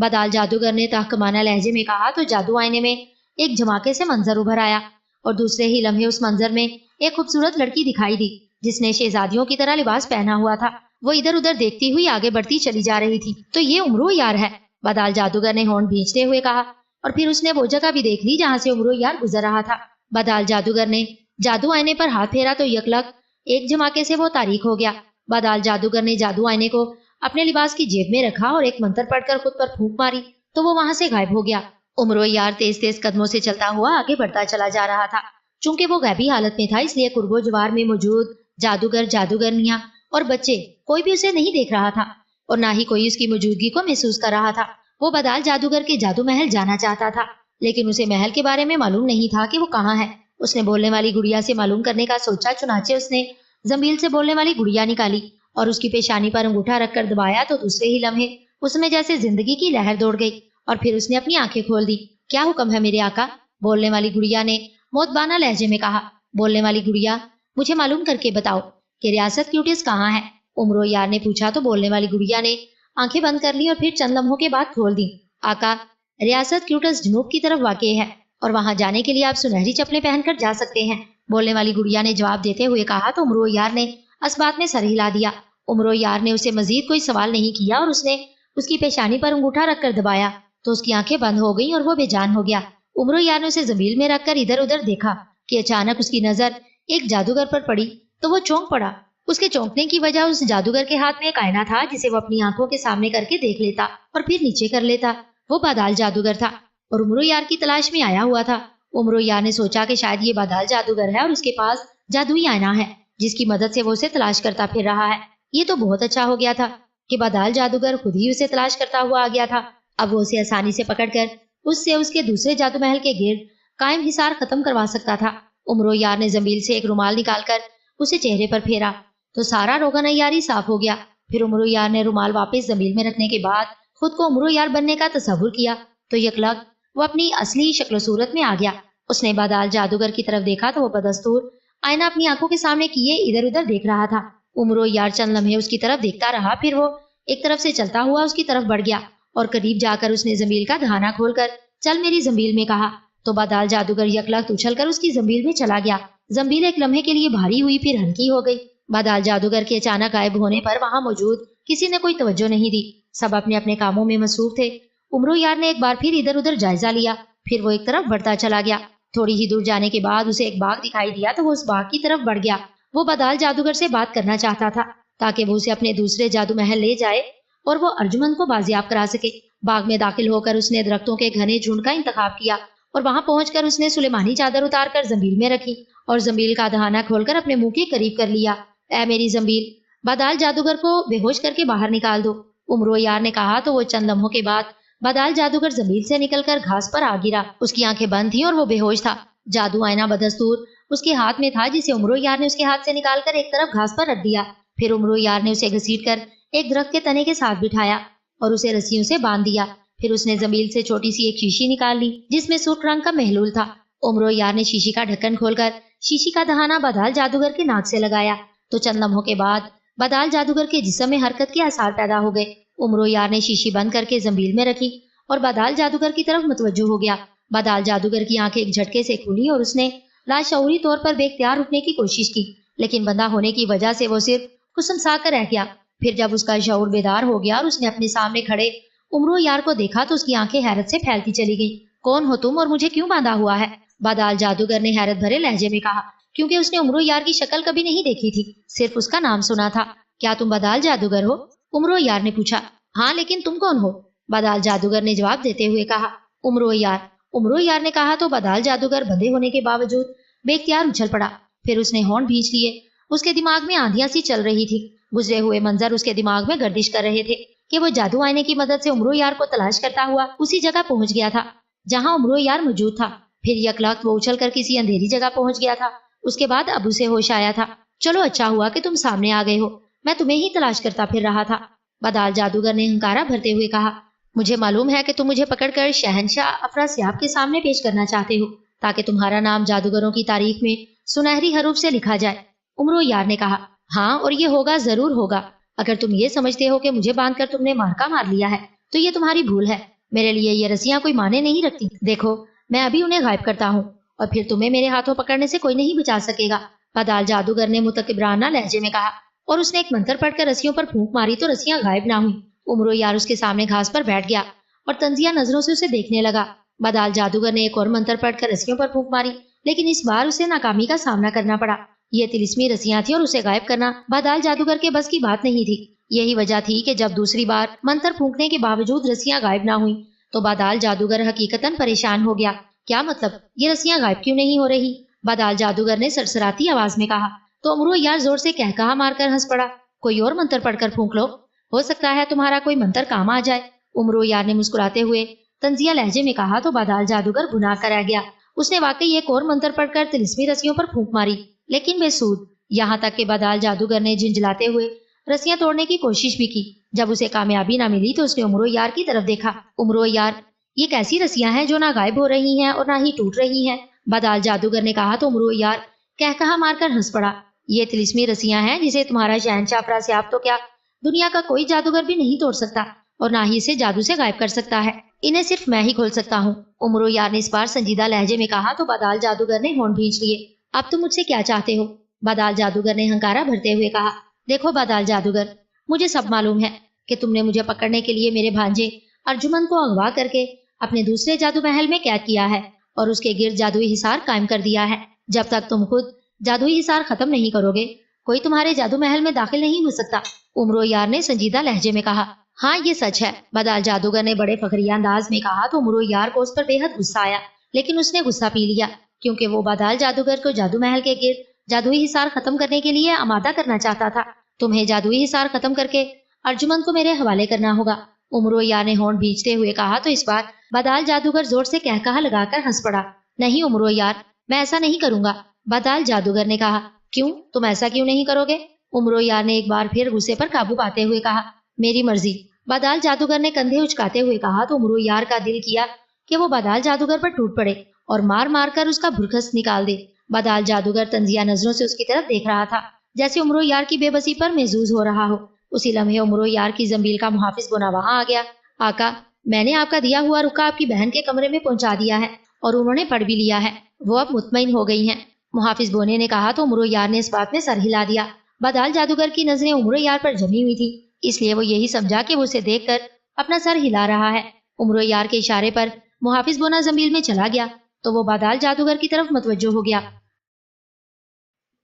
بدال جادوگر نے تحکمانہ لہجے میں کہا تو جادو آئینے میں ایک جھماکے سے منظر ابھر آیا اور دوسرے ہی لمحے اس منظر میں ایک خوبصورت لڑکی دکھائی دی جس نے شہزادیوں کی طرح لباس پہنا ہوا تھا۔ وہ ادھر ادھر دیکھتی ہوئی آگے بڑھتی چلی جا رہی تھی۔ تو یہ امرو یار ہے، بدال جادوگر نے ہونٹ بھینچتے ہوئے کہا، اور پھر اس نے وہ جگہ بھی دیکھ لی جہاں سے امرو یار گزر رہا تھا۔ بدال جادوگر نے جادو آئینے پر ہاتھ پھیرا تو یکلک ایک جھماکے سے وہ تاریک ہو گیا۔ بدال جادوگر نے جادو آئینے کو اپنے لباس کی جیب میں رکھا اور ایک منتر پڑھ کر خود پر پھونک ماری تو وہ وہاں سے غائب ہو گیا۔ امرو یار تیز تیز قدموں سے چلتا ہوا آگے بڑھتا چلا جا رہا تھا۔ چونکہ وہ غیبی حالت میں تھا اس لیے قرب و جوار میں موجود جادوگر، جادوگرنیاں اور بچے کوئی بھی اسے نہیں دیکھ رہا تھا اور نہ ہی کوئی اس کی موجودگی کو محسوس کر رہا تھا۔ وہ بدال جادوگر کے جادو محل جانا چاہتا تھا لیکن اسے محل کے بارے میں معلوم نہیں تھا کہ وہ کہاں ہے۔ اس نے بولنے والی گڑیا سے معلوم کرنے کا سوچا، چنانچہ اس نے زنبیل سے بولنے والی گڑیا نکالی اور اس کی پیشانی پر انگوٹھا رکھ کر دبایا تو دوسرے ہی لمحے اس میں جیسے زندگی کی لہر دوڑ گئی اور پھر اس نے اپنی آنکھیں کھول دی۔ کیا حکم ہے میرے آقا؟ بولنے والی گڑیا نے موتبانہ لہجے میں کہا۔ بولنے والی گڑیا، مجھے معلوم کر کے بتاؤ کہ ریاست کیوٹس کہاں ہے؟ امرو یار نے پوچھا تو بولنے والی گڑیا نے آنکھیں بند کر لی اور پھر چند لمحوں کے بعد کھول دی۔ آقا، ریاست کیوٹس جنوب کی طرف واقع ہے اور وہاں جانے کے لیے آپ سنہری چپلیں پہن کر جا سکتے ہیں، بولنے والی گڑیا نے جواب دیتے ہوئے کہا تو امرو یار نے اس بات میں سر ہلا دیا۔ امرو یار نے اسے مزید کوئی سوال نہیں کیا اور اس نے اس کی پیشانی پر انگوٹھا رکھ کر دبایا تو اس کی آنکھیں بند ہو گئیں اور وہ بے جان ہو گیا۔ امرو یار نے اسے زمین میں رکھ کر ادھر ادھر دیکھا کہ اچانک اس کی نظر ایک جادوگر پر پڑی تو وہ چونک پڑا۔ اس کے چونکنے کی وجہ اس جادوگر کے ہاتھ میں ایک آئینہ تھا جسے وہ اپنی آنکھوں کے سامنے کر کے دیکھ لیتا اور پھر نیچے کر لیتا۔ وہ بادال جادوگر تھا اور امرو یار کی تلاش میں آیا ہوا تھا۔ امرو یار نے سوچا کہ شاید یہ بادال جادوگر ہے اور اس کے پاس جادوئی آئینہ ہے جس کی مدد سے وہ اسے تلاش کرتا پھر رہا ہے۔ یہ تو بہت اچھا ہو گیا تھا کہ بادال جادوگر خود ہی اسے تلاش کرتا ہوا آ گیا تھا۔ اب وہ اسے آسانی سے پکڑ کر اس کے دوسرے جادو محل کے گرد قائم حصار ختم کروا سکتا تھا۔ امرو یار نے زنبیل سے ایک رومال نکال کر اسے چہرے پر پھیرا تو سارا روغن عیاری صاف ہو گیا۔ پھر امرو یار نے رومال واپس زنبیل میں رکھنے کے بعد خود کو امرو یار بننے کا تصور کیا تو یکلک وہ اپنی اصلی شکل و صورت میں آ گیا۔ اس نے بادال جادوگر کی طرف دیکھا تو وہ بدستور آئینہ اپنی آنکھوں کے سامنے کیے ادھر ادھر دیکھ رہا تھا۔ امرو یار چند لمحے اس کی طرف دیکھتا رہا، پھر وہ ایک طرف سے چلتا ہوا اس کی طرف بڑھ گیا اور قریب جا کر اس نے زنبیل کا دہانہ کھول کر چل میری زنبیل میں کہا تو بادال جادوگر یکلخت اچھل کر اس کی زنبیل میں چلا گیا۔ زنبیل ایک لمحے کے لیے بھاری ہوئی پھر ہلکی ہو گئی۔ بادال جادوگر کے اچانک غائب ہونے پر وہاں موجود کسی نے کوئی توجہ نہیں دی، سب اپنے اپنے کاموں میں مصروف تھے۔ امرو یار نے ایک بار پھر ادھر ادھر جائزہ لیا، پھر وہ ایک طرف بڑھتا چلا گیا۔ تھوڑی ہی دور جانے کے بعد اسے ایک باغ دکھائی دیا تو وہ اس باغ کی طرف بڑھ گیا۔ وہ بادال جادوگر سے بات کرنا چاہتا تھا تاکہ وہ اسے اپنے دوسرے جادو محل لے جائے اور وہ ارجمن کو بازیاب کرا سکے۔ باغ میں داخل ہو کر اس نے درختوں کے گھنے جھنڈ کا انتخاب کیا اور وہاں پہنچ کر اس نے سلیمانی چادر اتار کر زنبیل میں رکھی اور زنبیل کا دہانہ کھول کر اپنے منہ کے قریب کر لیا۔ اے میری زنبیل، بادال جادوگر کو بے ہوش کر کے باہر نکال دو، امرو یار نے کہا تو وہ چند لمحوں کے بعد بادال جادوگر زنبیل سے نکل کر گھاس پر آ گرا۔ اس کی آنکھیں بند تھیں اور وہ بے ہوش تھا۔ جادو آئینہ بدستور اس کے ہاتھ میں تھا جسے امرو یار نے اس کے ہاتھ سے نکال کر ایک طرف گھاس پر رکھ دیا۔ پھر امرو یار نے اسے گھسیٹ کر ایک درخت کے تنے کے ساتھ بٹھایا اور اسے رسیوں سے باندھ دیا۔ پھر اس نے زنبیل سے چھوٹی سی ایک شیشی نکال لی جس میں سرخ رنگ کا محلول تھا۔ امرو یار نے شیشی کا ڈھکن کھول کر شیشی کا دہانہ بادال جادوگر کے ناک سے لگایا تو چند لمحوں کے بعد بادال جادوگر کے جسم میں حرکت کے آثار پیدا ہو گئے۔ امرو یار نے شیشی بند کر کے زنبیل میں رکھی اور بادال جادوگر کی طرف متوجہ ہو گیا۔ بادال جادوگر کی آنکھیں ایک جھٹکے سے کھلی اور اس نے لاشعوری طور پر بے اختیار اٹھنے کی کوشش کی، لیکن بندہ ہونے کی وجہ سے وہ صرف قسم سا کر رہ گیا۔ پھر جب اس کا شعور بیدار ہو گیا اور اس نے اپنے سامنے کھڑے امرو یار کو دیکھا تو اس کی آنکھیں حیرت سے پھیلتی چلی گئیں۔ کون ہو تم اور مجھے کیوں باندھا ہوا ہے؟ بادال جادوگر نے حیرت بھرے لہجے میں کہا، کیونکہ اس نے امرو یار کی شکل کبھی نہیں دیکھی تھی، صرف اس کا نام سنا تھا۔ کیا تم بادال جادوگر ہو؟ امرو یار نے پوچھا۔ ہاں، لیکن تم کون ہو؟ بادال جادوگر نے جواب دیتے ہوئے کہا، امرو یار نے کہا تو بادال جادوگر بندھے ہونے کے باوجود بے اختیار اچھل پڑا۔ پھر اس نے ہونٹ بھینچ لیے۔ اس کے دماغ میں آندھیاں سی چل رہی تھی۔ گزرے ہوئے منظر اس کے دماغ میں گردش کر رہے تھے کہ وہ جادو آئینے کی مدد سے امرو یار کو تلاش کرتا ہوا اسی جگہ پہنچ گیا تھا جہاں امرو یار موجود تھا۔ پھر یکلخت وہ اچھل کر کسی اندھیری جگہ پہنچ گیا تھا۔ اس کے بعد اب اسے ہوش آیا تھا۔ چلو اچھا ہوا کہ تم سامنے آ گئے ہو، میں تمہیں ہی تلاش کرتا پھر رہا تھا، بادال جادوگر نے ہنکارا بھرتے ہوئے کہا۔ مجھے معلوم ہے کہ تم مجھے پکڑ کر شہنشاہ افراسیاب کے سامنے پیش کرنا چاہتے ہو تاکہ تمہارا نام جادوگروں کی تاریخ میں سنہری حروف سے لکھا جائے، امرو یار نے کہا۔ ہاں، اور یہ ہوگا، ضرور ہوگا، اگر تم یہ سمجھتے ہو کہ مجھے باندھ کر تم نے مارکا مار لیا ہے۔ تو یہ تمہاری بھول ہے، میرے لیے یہ رسیاں کوئی معنی نہیں رکھتی، دیکھو میں ابھی انہیں غائب کرتا ہوں اور پھر تمہیں میرے ہاتھوں پکڑنے سے کوئی نہیں بچا سکے گا، بدال جادوگر نے متکبرانہ لہجے میں کہا، اور اس نے ایک منتر پڑھ کر رسیوں پر پھونک ماری تو رسیاں غائب نہ ہوئی۔ امرو یار اس کے سامنے گھاس پر بیٹھ گیا اور تنزیہ نظروں سے اسے دیکھنے لگا۔ بدال جادوگر نے ایک اور منتر پڑھ کر رسیوں پر پھونک ماری، لیکن اس بار اسے ناکامی کا سامنا کرنا پڑا۔ یہ طلسمی رسیاں تھیں اور اسے غائب کرنا بدال جادوگر کے بس کی بات نہیں تھی۔ یہی وجہ تھی کہ جب دوسری بار منتر پھونکنے کے باوجود رسیاں غائب نہ ہوئیں تو بدال جادوگر حقیقتاً پریشان ہو گیا۔ کیا مطلب، یہ رسیاں غائب کیوں نہیں ہو رہی؟ بدال جادوگر نے سرسراتی آواز میں کہا، تو امرو یار زور سے کہا مار کر ہنس پڑا۔ کوئی اور منتر پڑھ کر پھونک لو، ہو سکتا ہے تمہارا کوئی منتر کام آ جائے، امرو یار نے مسکراتے ہوئے تنزیہ لہجے میں کہا تو بدال جادوگر بھنا کر رہ گیا۔ اس نے واقعی ایک اور منتر پڑھ کر طلسمی رسیوں پر پھونک ماری، لیکن بے سود، یہاں تک کہ بدال جادوگر نے جھنجھلاتے ہوئے رسیاں توڑنے کی کوشش بھی کی۔ جب اسے کامیابی نہ ملی تو اس نے امرو یار کی طرف دیکھا۔ امرو یار، یہ کیسی رسیاں ہیں جو نہ غائب ہو رہی ہیں اور نہ ہی ٹوٹ رہی ہیں؟ بدال جادوگر نے کہا تو امرو یار کہا مار کر ہنس پڑا۔ یہ طلسمی رسیاں ہیں جسے تمہارا شہنشاہ افراسیاب تو کیا دنیا کا کوئی جادوگر بھی نہیں توڑ سکتا اور نہ ہی اسے جادو سے غائب کر سکتا ہے، انہیں صرف میں ہی کھول سکتا ہوں۔ امرو یار نے اس بار سنجیدہ لہجے میں کہا تو بدال جادوگر نے ہونٹ بھینچ لیے۔ اب تم مجھ سے کیا چاہتے ہو؟ بدال جادوگر نے ہنکارا بھرتے ہوئے کہا، دیکھو بدال جادوگر، مجھے سب معلوم ہے کہ تم نے مجھے پکڑنے کے لیے میرے بھانجے ارجمن کو اغوا کر کے اپنے دوسرے جادو محل میں قید کیا ہے اور اس کے گرد جادوئی حصار قائم کر دیا ہے۔ جب تک تم خود جادوئی حصار ختم نہیں کرو گے کوئی تمہارے جادو محل میں داخل نہیں ہو سکتا، امرو یار نے سنجیدہ لہجے میں کہا۔ ہاں یہ سچ ہے، بدال جادوگر نے بڑے فخریہ انداز میں کہا تو امرو یار کو اس پر بے حد غصہ آیا، لیکن اس نے غصہ پی لیا کیونکہ وہ بدال جادوگر کو جادو محل کے گرد جادوئی حصار ختم کرنے کے لیے آمادہ کرنا چاہتا تھا۔ تمہیں جادوئی حصار ختم کر کے ارجمن کو میرے حوالے کرنا ہوگا، امرو یار نے ہونٹ بھینچتے ہوئے کہا تو اس بار بدال جادوگر زور سے کہا لگا کر ہنس پڑا۔ نہیں امرو یار، میں ایسا نہیں کروں گا، بدال جادوگر نے کہا۔ کیوں؟ تم ایسا کیوں نہیں کرو گے؟ امرو یار نے ایک بار پھر غصے پر قابو پاتے ہوئے کہا۔ میری مرضی، بدال جادوگر نے کندھے اچکاتے ہوئے کہا تو امرو یار کا دل کیا کہ وہ بدال جادوگر پر ٹوٹ پڑے اور مار مار کر اس کا بھرکس نکال دے۔ بدال جادوگر تنزیہ نظروں سے اس کی طرف دیکھ رہا تھا جیسے امرو یار کی بے بسی پر محظوظ ہو رہا ہو۔ اسی لمحے امرو یار کی زنبیل کا محافظ بنا وہاں آ گیا۔ آقا، میں نے آپ کا دیا ہوا رکا آپ کی بہن کے کمرے میں پہنچا دیا ہے اور انہوں نے پڑھ بھی لیا ہے، وہ اب مطمئن ہو گئی ہیں، محافظ بونے نے کہا تو امرو یار نے اس بات میں سر ہلا دیا۔ بدال جادوگر کی نظریں امرو یار پر جمی ہوئی تھی، اس لیے وہ یہی سمجھا کہ وہ اسے دیکھ کر اپنا سر ہلا رہا ہے۔ امرو یار کے اشارے پر محافظ بونا زنبیل میں چلا گیا تو وہ بدال جادوگر کی طرف متوجہ ہو گیا۔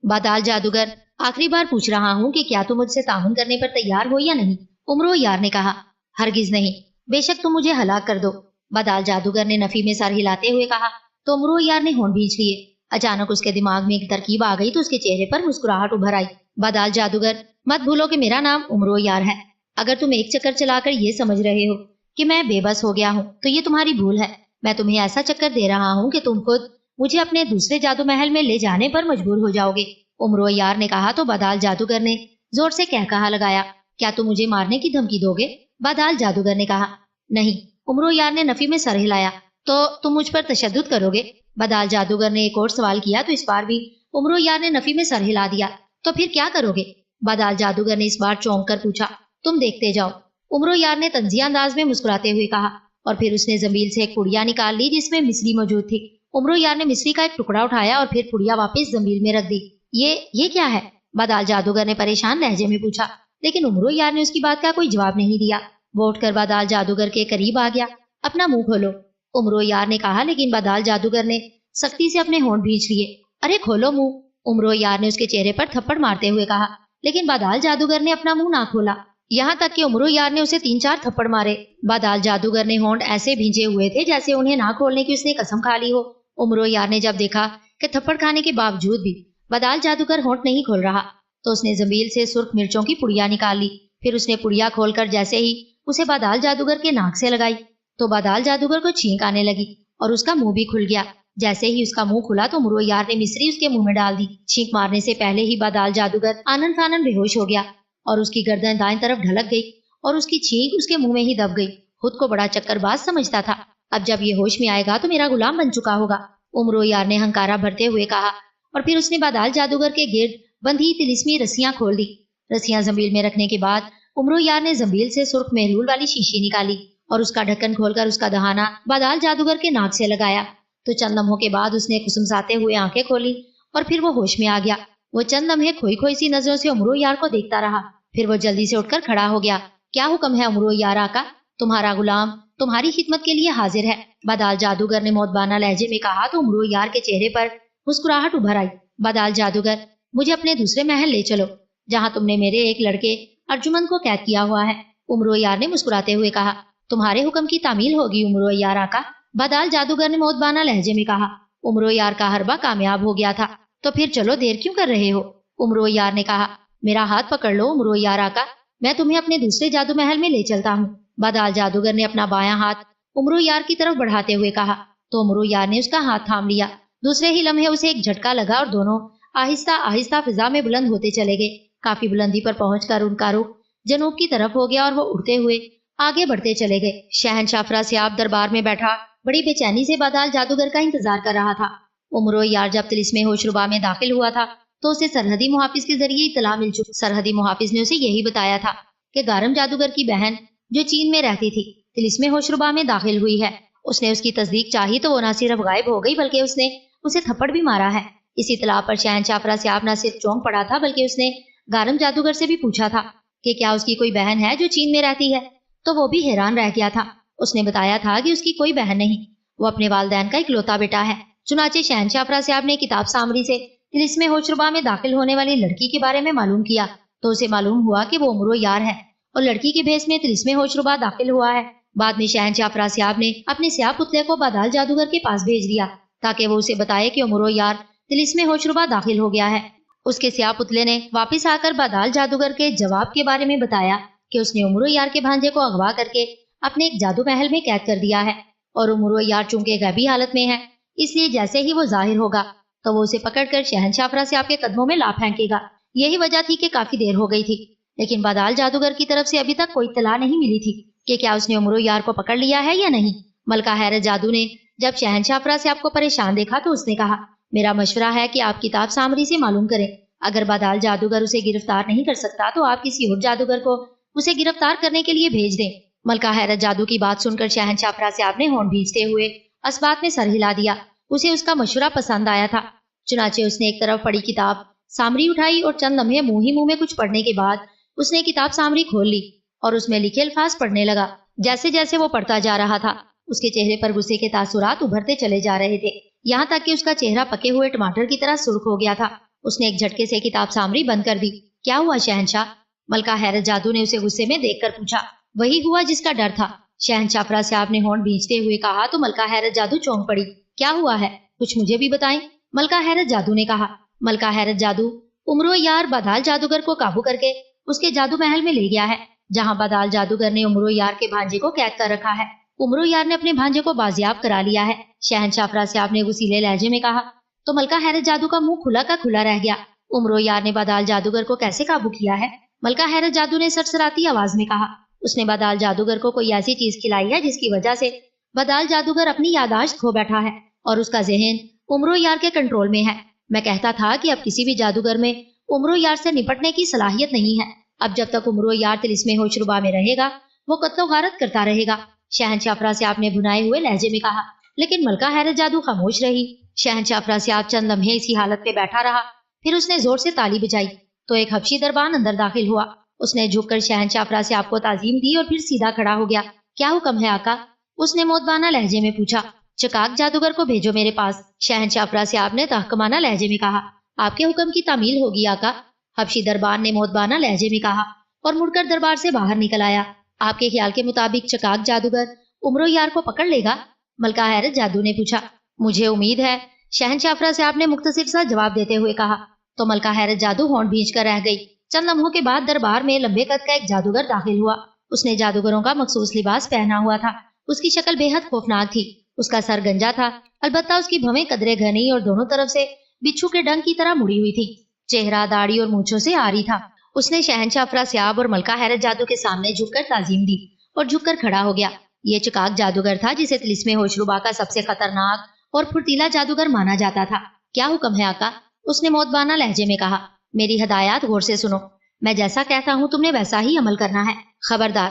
بدال جادوگر، آخری بار پوچھ رہا ہوں کہ کیا تم مجھ سے تعاون کرنے پر تیار ہو یا نہیں؟ امرو یار نے کہا۔ ہرگز نہیں، بے شک تم مجھے ہلاک کر دو، بدال جادوگر نے نفی میں سر ہلاتے ہوئے کہا تو امرو یار نے ہونٹ بھینچ لیے۔ اچانک اس کے دماغ میں ایک ترکیب آ گئی تو اس کے چہرے پر مسکراہٹ ابھر آئی۔ بدال جادوگر، مت بھولو کہ میرا نام امرو یار ہے، اگر تم ایک چکر چلا کر یہ سمجھ رہے ہو کہ میں بے بس ہو گیا ہوں تو یہ تمہاری بھول ہے، میں تمہیں ایسا چکر دے رہا ہوں کہ تم خود مجھے اپنے دوسرے جادو محل میں لے جانے پر مجبور ہو جاؤ گے، امرو یار نے کہا تو بدال جادوگر نے زور سے کہا لگایا، کیا تم مجھے مارنے کی دھمکی دو گے؟ بدال جادوگر نے کہا۔ نہیں، امرو یار نے نفی میں سر ہلایا۔ تو تم مجھ پر تشدد کرو گے؟ بدال جادوگر نے ایک اور سوال کیا تو اس بار بھی امرو یار نے نفی میں سر ہلا دیا۔ تو پھر کیا کرو گے؟ بدال جادوگر نے اس بار چونک کر پوچھا۔ تم دیکھتے جاؤ، امرو یار نے طنزیہ انداز میں مسکراتے ہوئے کہا، اور پھر اس نے زنبیل سے ایک پڑیا نکال لی جس میں مصری موجود تھی۔ امرو یار نے مصری کا ایک ٹکڑا اٹھایا اور پھر پڑیا واپس زنبیل میں رکھ دی۔ یہ کیا ہے؟ بدال جادوگر نے پریشان لہجے میں پوچھا، لیکن امرو یار نے اس کی بات کا کوئی جواب نہیں دیا۔ وہ اٹھ کر بدال جادوگر کے قریب آ گیا۔ اپنا منہ کھولو، امرو یار نے کہا، لیکن بدال جادوگر نے سختی سے اپنے ہونٹ بھینچ لیے۔ ارے کھولو منہ، امرو یار نے اس کے چہرے پر تھپڑ مارتے ہوئے کہا، لیکن بدال جادوگر نے اپنا منہ نہ کھولا، یہاں تک کہ امرو یار نے اسے 3-4 تھپڑ مارے۔ بدال جادوگر نے ہونٹ ایسے بھینچے ہوئے تھے جیسے انہیں نہ کھولنے کی اس نے قسم کھا لی ہو۔ امرو یار نے جب دیکھا کہ تھپڑ کھانے کے باوجود بھی بدال جادوگر ہونٹ نہیں کھول رہا تو اس نے زنبیل سے سرخ مرچوں کی پڑیا نکال لی۔ پھر اس نے پڑیا کھول کر جیسے ہی اسے بدال جادوگر کے ناک سے لگائی تو بدال جادوگر کو چھینک آنے لگی اور اس کا منہ بھی کھل گیا۔ جیسے ہی اس کا منہ کھلا تو امرو یار نے مصری اس کے منہ میں ڈال دی۔ چھینک مارنے سے پہلے ہی بدال جادوگر آنن فانن بے ہوش ہو گیا اور اس کی گردن دائیں طرف ڈھلک گئی اور اس کی چھینک اس کے منہ میں ہی دب گئی۔ خود کو بڑا چکر باز سمجھتا تھا، اب جب یہ ہوش میں آئے گا تو میرا غلام بن چکا ہوگا، امرو یار نے ہنکارا بھرتے ہوئے کہا، اور پھر اس نے بدال جادوگر کے گرد بندھی طلسمی رسیاں کھول دی۔ رسیاں زنبیل میں رکھنے کے بعد امرو یار نے زنبیل سے سرخ محلول والی شیشی نکالی اور اس کا ڈھکن کھول کر اس کا دہانا بادال جادوگر کے ناک سے لگایا تو چند لمحوں کے بعد اس نے کسمساتے ہوئے آنکھیں کھولی اور پھر وہ ہوش میں آ گیا۔ وہ چند لمحے کھوئی کھوئی سی نظروں سے امرو یار کو دیکھتا رہا، پھر وہ جلدی سے اٹھ کر کھڑا ہو گیا۔ کیا حکم ہے امرو یار آقا؟ تمہارا غلام تمہاری خدمت کے لیے حاضر ہے، بادال جادوگر نے موتبانہ لہجے میں کہا تو امرو یار کے چہرے پر مسکراہٹ ابھر آئی۔ بادال جادوگر، مجھے اپنے دوسرے محل لے چلو جہاں تم نے میرے ایک لڑکے ارجمن کو قید کیا ہوا ہے، امرو یار نے مسکراتے ہوئے کہا۔ تمہارے حکم کی تعمیل ہوگی امرو یار آقا، بادال جادوگر نے موتبانہ لہجے میں کہا۔ امرو یار کا حربہ کامیاب ہو گیا تھا، تو پھر چلو دیر کیوں کر رہے ہو؟ امرو یار نے کہا۔ میرا ہاتھ پکڑ لو امرو یار آقا، میں تمہیں اپنے دوسرے جادو محل میں لے چلتا ہوں، بادال جادوگر نے اپنا بایاں ہاتھ امرو یار کی طرف بڑھاتے ہوئے کہا تو امرو یار نے اس کا ہاتھ تھام لیا۔ دوسرے ہی لمحے اسے ایک جھٹکا لگا اور دونوں آہستہ آہستہ فضا میں بلند ہوتے چلے گئے۔ کافی بلندی پر پہنچ کر ان کا رخ جنوب کی طرف ہو گیا اور وہ اڑتے ہوئے آگے بڑھتے چلے گئے۔ شہنشاہ افراسیاب دربار میں بیٹھا بڑی بے چینی سے بادال جادوگر کا انتظار کر رہا تھا۔ امرو یار جب طلسم ہوشربا میں داخل ہوا تھا تو اسے سرحدی محافظ کے ذریعے اطلاع مل چکی۔ سرحدی محافظ نے اسے یہی بتایا تھا کہ گارم جادوگر کی بہن جو چین میں رہتی تھی طلسم ہوشربا میں داخل ہوئی ہے۔ اس نے اس کی تصدیق چاہی تو وہ نہ صرف غائب ہو گئی بلکہ اس نے اسے تھپڑ بھی مارا ہے۔ اس اطلاع پر شہنشاہ افراسیاب نہ صرف چونک پڑا تھا بلکہ اس نے گارم جادوگر سے بھی پوچھا تھا کہ کیا اس کی کوئی بہن ہے جو چین میں رہتی ہے، تو وہ بھی حیران رہ گیا تھا۔ اس نے بتایا تھا کہ اس کی کوئی بہن نہیں، وہ اپنے والدین کا اکلوتا بیٹا ہے۔ چنانچہ شہنشاہ افراسیاب نے کتاب سامری سے طلسم ہوشربا میں داخل ہونے والی لڑکی کے بارے میں معلوم کیا تو اسے معلوم ہوا کہ وہ امرو یار ہے اور لڑکی کے بھیس میں طلسم ہوشربا داخل ہوا ہے۔ بعد میں شہنشاہ افراسیاب نے اپنے سیاہ پتلے کو بادال جادوگر کے پاس بھیج دیا تاکہ وہ اسے بتائے کہ امرو یار طلسم ہوشربا داخل ہو گیا ہے۔ اس کے سیاہ پتلے نے واپس آ کر بادال جادوگر کے جواب کے بارے میں بتایا کہ اس نے امرو یار کے بھانجے کو اغوا کر کے اپنے ایک جادو محل میں قید کر دیا ہے اور امرو یار چونکہ غیبی حالت میں ہے اس لیے جیسے ہی وہ ظاہر ہوگا تو وہ اسے پکڑ کر شہنشاہ افراسیاب کے قدموں میں لا پھینکے گا۔ یہی وجہ تھی کہ کافی دیر ہو گئی تھی، لیکن بادال جادوگر کی طرف سے ابھی تک کوئی اطلاع نہیں ملی تھی کہ کیا اس نے امرو یار کو پکڑ لیا ہے یا نہیں۔ ملکہ حیرت جادو نے جب شہنشاہ افراسیاب کو پریشان دیکھا تو اس نے کہا، میرا مشورہ ہے کہ آپ کتاب سامری سے معلوم کریں، اگر بادال جادوگر اسے گرفتار نہیں کر سکتا تو آپ کسی اور جادوگر کو اسے گرفتار کرنے کے لیے بھیج دیں۔ ملکہ حیرت جادو کی بات سن کر شہنشاہ افراسیاب نے ہونٹ بھیجتے ہوئے اس بات میں سر ہلا دیا۔ اسے اس کا مشورہ پسند آیا تھا، چنانچہ اس نے ایک طرف پڑی کتاب سامری اٹھائی اور چند لمحے منہ ہی منہ میں کچھ پڑھنے کے بعد اس نے کتاب سامری کھول لی اور اس میں لکھے الفاظ پڑھنے لگا۔ جیسے جیسے وہ پڑھتا جا رہا تھا اس کے چہرے پر غصے کے تاثرات ابھرتے چلے جا رہے تھے، یہاں تک کہ اس کا چہرہ پکے ہوئے ٹماٹر کی طرح سرخ ہو گیا تھا۔ اس نے ایک جھٹکے سے کتاب سامری بند کر دی۔ کیا ہوا شہنشاہ؟ ملکہ حیرت جادو نے اسے غصے میں دیکھ کر پوچھا۔ وہی ہوا جس کا ڈر تھا، شہنشاہ افراسیاب نے ہونٹ بھیجتے ہوئے کہا تو ملکہ حیرت جادو چونک پڑی۔ کیا ہوا ہے؟ کچھ مجھے بھی بتائیں، ملکہ حیرت جادو نے کہا۔ ملکہ حیرت جادو امرو یار بادال جادوگر کو قابو کر کے اس کے جادو محل میں لے گیا ہے جہاں بادال جادوگر نے امرو یار کے بھانجے کو قید کر رکھا ہے۔ امرو یار نے اپنے بھانجے کو بازیاب کرا لیا ہے، شہنشاہ افراسیاب نے غصیلے لہجے میں کہا تو ملکہ حیرت جادو کا منہ کھلا کا کھلا رہ گیا۔ امرو یار نے بادال جادوگر کو کیسے قابو کیا ہے؟ ملکہ حیرت جادو نے سرسراتی آواز میں کہا۔ اس نے بادال جادوگر کو کوئی ایسی چیز کھلائی ہے جس کی وجہ سے بادال جادوگر اپنی یادداشت کھو بیٹھا ہے اور اس کا ذہن امرو یار کے کنٹرول میں ہے۔ میں کہتا تھا کہ اب کسی بھی جادوگر میں امرو یار سے نپٹنے کی صلاحیت نہیں ہے۔ اب جب تک امرو یار طلسم ہوشربا میں رہے گا وہ قتل و غارت کرتا رہے گا، شہنشاہ افراسیاب نے بھنائے ہوئے لہجے میں کہا۔ لیکن ملکہ حیرت جادو خاموش رہی۔ شہنشاہ افراسیاب چند لمحے اسی حالت پہ بیٹھا رہا، پھر اس نے زور سے تالی بجائی تو ایک حبشی دربان اندر داخل ہوا۔ اس نے جھک کر شہنشاہ افراسیاب کو تعظیم دی اور پھر سیدھا کھڑا ہو گیا۔ کیا حکم ہے آقا؟ اس نے موتبانہ لہجے میں پوچھا۔ چکاک جادوگر کو بھیجو میرے پاس، شہنشاہ افراسیاب نے تحکمانہ لہجے میں کہا۔ آپ کے حکم کی تعمیل ہوگی آقا، حبشی دربان نے موتبانہ لہجے میں کہا اور مڑ کر دربار سے باہر نکل آیا۔ آپ کے خیال کے مطابق چکاک جادوگر امرو یار کو پکڑ لے گا؟ ملکہ حیرت جادو نے پوچھا۔ مجھے امید ہے، شہنشاہ افراسیاب نے مختصر سا جواب دیتے ہوئے کہا تو ملکہ حیرت جادو ہونٹ بھیج کر رہ گئی۔ چند لمحوں کے بعد دربار میں لمبے قد کا ایک جادوگر داخل ہوا۔ اس نے جادوگروں کا مخصوص لباس پہنا ہوا تھا۔ اس کی شکل بے حد خوفناک تھی، اس کا سر گنجا تھا، البتہ اس کی بھویں قدرے گھنی اور دونوں طرف سے بچھو کے ڈنگ کی طرح مڑی ہوئی تھی۔ چہرہ داڑھی اور مونچھوں سے عاری تھا۔ اس نے شہنشاہ افراسیاب اور ملکہ حیرت جادو کے سامنے جھک کر تعظیم دی اور جھک کر کھڑا ہو گیا۔ یہ چکاک جادوگر تھا جسے طلسم ہوشربا کا سب سے خطرناک اور پھرتیلا جادوگر مانا جاتا تھا۔ کیا حکم ہے آقا؟ اس نے موتبانہ لہجے میں کہا۔ میری ہدایات غور سے سنو، میں جیسا کہتا ہوں تم نے ویسا ہی عمل کرنا ہے، خبردار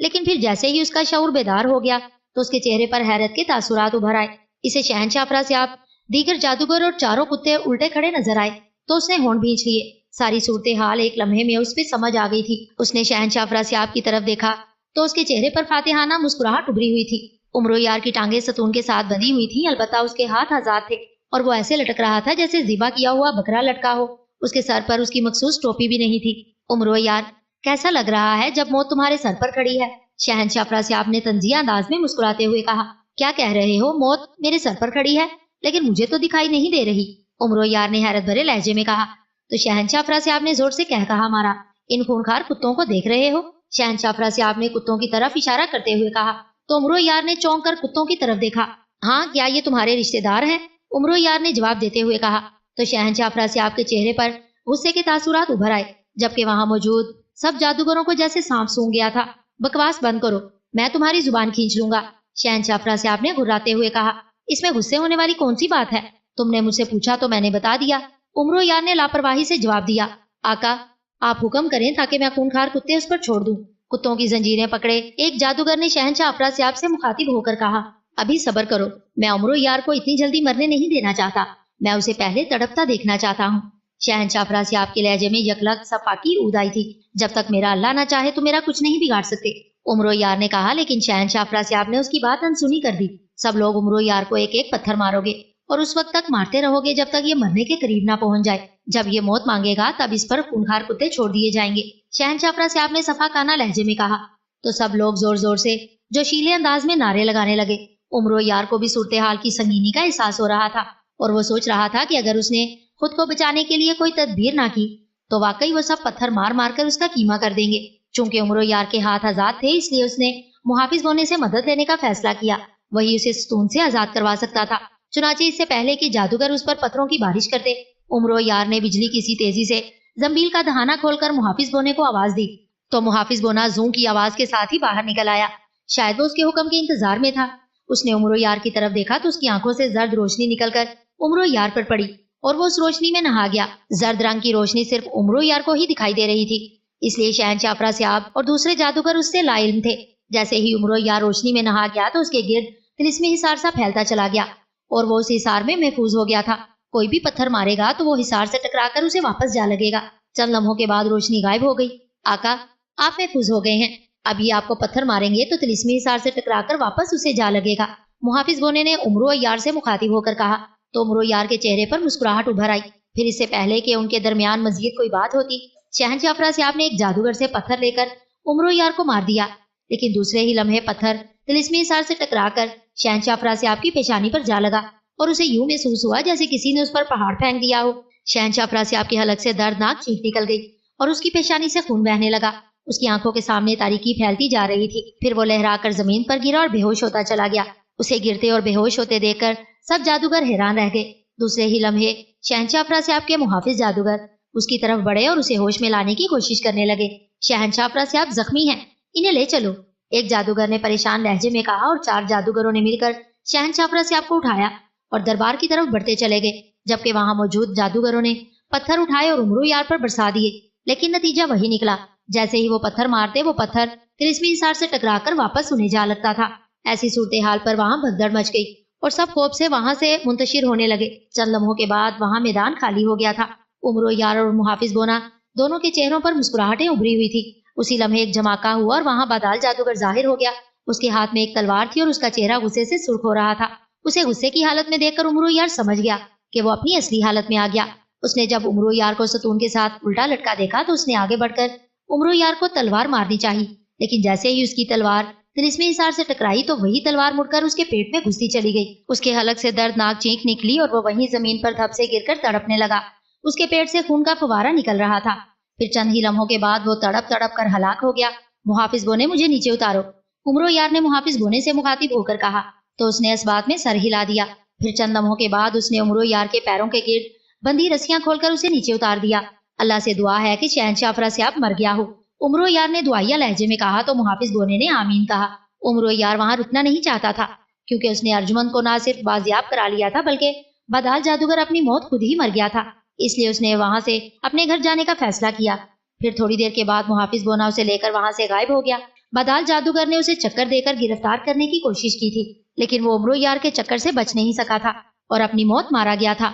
لیکن پھر جیسے ہی اس کا شعور بیدار ہو گیا تو اس کے چہرے پر حیرت کے تاثرات ابھر آئے۔ اسے شہنشاہ افراسیاب، دیگر جادوگر اور چاروں کتے الٹے کھڑے نظر آئے تو اس نے ہونٹ بھینچ لیے۔ ساری صورتحال ایک لمحے میں اس پہ سمجھ آ گئی تھی۔ اس نے شہنشاہ افراسیاب کی طرف دیکھا تو اس کے چہرے پر فاتحانہ مسکراہٹ ابھری ہوئی تھی۔ عمرو یار کی ٹانگیں ستون کے ساتھ بندھی ہوئی تھیں، البتہ اس کے ہاتھ آزاد تھے اور وہ ایسے لٹک رہا تھا جیسے ذبح کیا ہوا بکرا لٹکا ہو۔ اس کے سر پر اس کی مخصوص ٹوپی بھی نہیں تھی۔ عمرو یار، کیسا لگ رہا ہے جب موت تمہارے سر پر کھڑی ہے؟ شہنشاہ افراسیاب نے طنزیہ انداز میں مسکراتے ہوئے کہا۔ کیا کہہ رہے ہو؟ موت میرے سر پر کھڑی ہے لیکن مجھے تو دکھائی نہیں دے رہی، عمرو یار نے حیرت بھرے لہجے میں کہا۔ تو شہنشاہ افراسیاب نے زور سے کہا مارا، ان خونخوار کتوں کو دیکھ رہے ہو؟ شہنشاہ افراسیاب نے کتوں کی طرف اشارہ کرتے ہوئے کہا تو عمرو یار نے چونک کر کتوں کی طرف دیکھا۔ ہاں، کیا یہ تمہارے رشتے دار ہیں؟ عمرو یار نے جواب دیتے ہوئے کہا۔ تو شہنشاہ افراسیاب کے چہرے پر غصے کے تاثرات ابھر آئے، جبکہ وہاں موجود سب جادوگروں کو جیسے سانپ سونگ گیا تھا۔ بکواس بند کرو، میں تمہاری زبان کھینچ لوں گا، شہنشاہ افراسیاب نے گھراتے ہوئے کہا۔ اس میں غصے ہونے والی کون سی بات ہے؟ تم نے مجھ سے پوچھا تو میں نے بتا دیا، عمرو یار نے لاپرواہی سے جواب دیا۔ آقا، آپ حکم کریں تاکہ میں خونخوار کتے اس پر چھوڑ دوں۔ کتوں کی زنجیریں پکڑے ایک جادوگر نے شہنشاہ افراسیاب سے مخاطب ہو کر کہا، ابھی صبر کرو، میں عمرو یار کو اتنی جلدی مرنے نہیں دینا چاہتا، میں اسے پہلے تڑپتا دیکھنا چاہتا ہوں۔ شہنشاہ افراسیاب کے لہجے میں یکلخت صفاقی اود آئی تھی، جب تک میرا اللہ نہ چاہے تو میرا کچھ نہیں بگاڑ سکتے، عمرو یار نے کہا۔ لیکن شہنشاہ افراسیاب نے اس کی بات انسنی کر دی۔ سب لوگ عمرو یار کو ایک ایک پتھر مارو گے اور اس وقت تک مارتے رہو گے جب تک یہ مرنے کے قریب نہ پہنچ جائے۔ جب یہ موت مانگے گا تب اس پر خونخوار کتے چھوڑ دیے جائیں گے، شہنشاہ افراسیاب نے صفاقانہ لہجے میں کہا۔ تو سب لوگ زور زور سے جوشیلے انداز میں نعرے لگانے لگے۔ عمرو یار کو بھی صورتحال کی سنگینی کا احساس ہو رہا تھا اور وہ سوچ رہا تھا کہ اگر اس نے خود کو بچانے کے لیے کوئی تدبیر نہ کی تو واقعی وہ سب پتھر مار مار کر اس کا کیما کر دیں گے۔ چونکہ عمرو یار کے ہاتھ آزاد تھے اس لیے اس نے محافظ بونے سے مدد لینے کا فیصلہ کیا، وہی اسے ستون سے آزاد کروا سکتا تھا۔ چنانچہ اس سے پہلے کہ جادوگر اس پر پتھروں کی بارش کرتے، عمرو یار نے بجلی کی سی تیزی سے زنبیل کا دہانہ کھول کر محافظ بونے کو آواز دی تو محافظ بونا زوں کی آواز کے ساتھ ہی باہر نکل آیا۔ شاید وہ اس کے حکم کے انتظار میں تھا۔ اس نے عمرو یار کی طرف دیکھا تو اس کی آنکھوں سے زرد روشنی نکل کر عمرو یار پر پڑی اور وہ اس روشنی میں نہا گیا۔ زرد رنگ کی روشنی صرف عمرو یار کو ہی دکھائی دے رہی تھی، اس لیے شہنشاہ افراسیاب اور دوسرے جادوگر اس سے لا علم تھے۔ جیسے ہی عمرو یار روشنی میں نہا گیا تو اس کے گرد طلسمی حصار سا پھیلتا چلا گیا اور وہ اس حصار میں محفوظ ہو گیا تھا۔ کوئی بھی پتھر مارے گا تو وہ حصار سے ٹکرا کر اسے واپس جا لگے گا۔ چند لمحوں کے بعد روشنی غائب ہو گئی۔ آقا، آپ محفوظ ہو گئے ہیں، اب یہ آپ کو پتھر ماریں گے تو طلسمی حصار سے ٹکرا کر واپس اسے جا لگے گا، محافظ بونے نے عمرو یار سے مخاطب ہو کر کہا۔ تو عمرو یار کے چہرے پر مسکراہٹ ابھر آئی۔ پھر اس سے پہلے کہ ان کے درمیان مزید کوئی بات ہوتی، شہنشاہ افراسیاب نے ایک جادوگر سے پتھر لے کر عمرو یار کو مار دیا، لیکن دوسرے ہی لمحے پتھر طلسمی حصار سے ٹکرا کر شہنشاہ افراسیاب کی پیشانی پر جا لگا اور اسے یوں محسوس ہوا جیسے کسی نے اس پر پہاڑ پھینک دیا ہو۔ شہنشاہ افراسیاب کے حلق سے دردناک چیخ نکل گئی اور اس کی پیشانی سے خون بہنے لگا۔ اس کی آنکھوں کے سامنے تاریکی پھیلتی جا رہی تھی۔ پھر وہ لہرا کر زمین پر گرا اور بے ہوش ہوتا چلا گیا۔ اسے گرتے اور بے ہوش ہوتے دیکھ کر سب جادوگر حیران رہ گئے۔ دوسرے ہی لمحے شہنشاہ افراسیاب کے محافظ جادوگر اس کی طرف بڑھے اور اسے ہوش میں لانے کی کوشش کرنے لگے۔ شہنشاہ افراسیاب زخمی ہیں، انہیں لے چلو، ایک جادوگر نے پریشان لہجے میں کہا، اور 4 جادوگروں نے مل کر شہنشاہ افراسیاب کو اٹھایا اور دربار کی طرف بڑھتے چلے گئے، جبکہ وہاں موجود جادوگروں نے پتھر اٹھائے اور عمرو یار پر برسا دیے، لیکن نتیجہ وہی نکلا۔ جیسے ہی وہ پتھر مارتے وہ پتھر طلسمی حصار سے ٹکرا کر واپس انہیں جا لگتا تھا۔ ایسی صورتحال پر وہاں بھگدڑ مچ گئی اور سب خوف سے وہاں سے منتشر ہونے لگے۔ چند لمحوں کے بعد وہاں میدان خالی ہو گیا تھا۔ عمرو یار اور محافظ بونا دونوں کے چہروں پر مسکراہٹیں ابھری ہوئی تھی۔ اسی لمحے ایک جھماکہ ہوا اور وہاں بادال جادوگر ظاہر ہو گیا۔ اس کے ہاتھ میں ایک تلوار تھی اور اس کا چہرہ غصے سے سرخ ہو رہا تھا۔ اسے غصے کی حالت میں دیکھ کر عمرو یار سمجھ گیا کہ وہ اپنی اصلی حالت میں آ گیا۔ اس نے جب عمرو یار کو ستون کے ساتھ الٹا لٹکا دیکھا تو اس نے آگے بڑھ کر عمرو یار کو تلوار مارنی چاہی، لیکن جیسے ہی اس کی تلوار طلسمی حصار سے ٹکرائی تو وہی تلوار مڑ کر اس کے پیٹ میں گھستی چلی گئی۔ اس کے حلق سے دردناک چینخ نکلی اور وہ وہیں زمین پر دھپ سے گر کر تڑپنے لگا۔ اس کے پیٹ سے خون کا فوارہ نکل رہا تھا۔ پھر چند ہی لمحوں کے بعد وہ تڑپ تڑپ کر ہلاک ہو گیا۔ محافظ بونے، مجھے نیچے اتارو، عمرو یار نے محافظ بونے سے مخاطب ہو کر کہا، تو اس نے اس بات میں سر ہلا دیا۔ پھر چند لمحوں کے بعد اس نے عمرو یار کے پیروں کے گرد بندھی رسیاں کھول کر اسے نیچے اتار دیا۔ اللہ سے دعا ہے کہ شہنشاہ افراسیاب مر گیا ہو، عمرو یار نے دعائیہ لہجے میں کہا تو محافظ بونے نے آمین کہا۔ عمرو یار وہاں رکنا نہیں چاہتا تھا کیونکہ اس نے ارجمند کو نہ صرف بازیاب کرا لیا تھا بلکہ بادال جادوگر اپنی موت خود ہی مر گیا تھا، اس لیے اس نے وہاں سے اپنے گھر جانے کا فیصلہ کیا۔ پھر تھوڑی دیر کے بعد محافظ بونا اسے لے کر وہاں سے غائب ہو گیا۔ بدال جادوگر نے اسے چکر دے کر گرفتار کرنے کی کوشش کی تھی، لیکن وہ عمرو یار کے چکر سے بچ نہیں سکا تھا اور اپنی موت مارا گیا تھا۔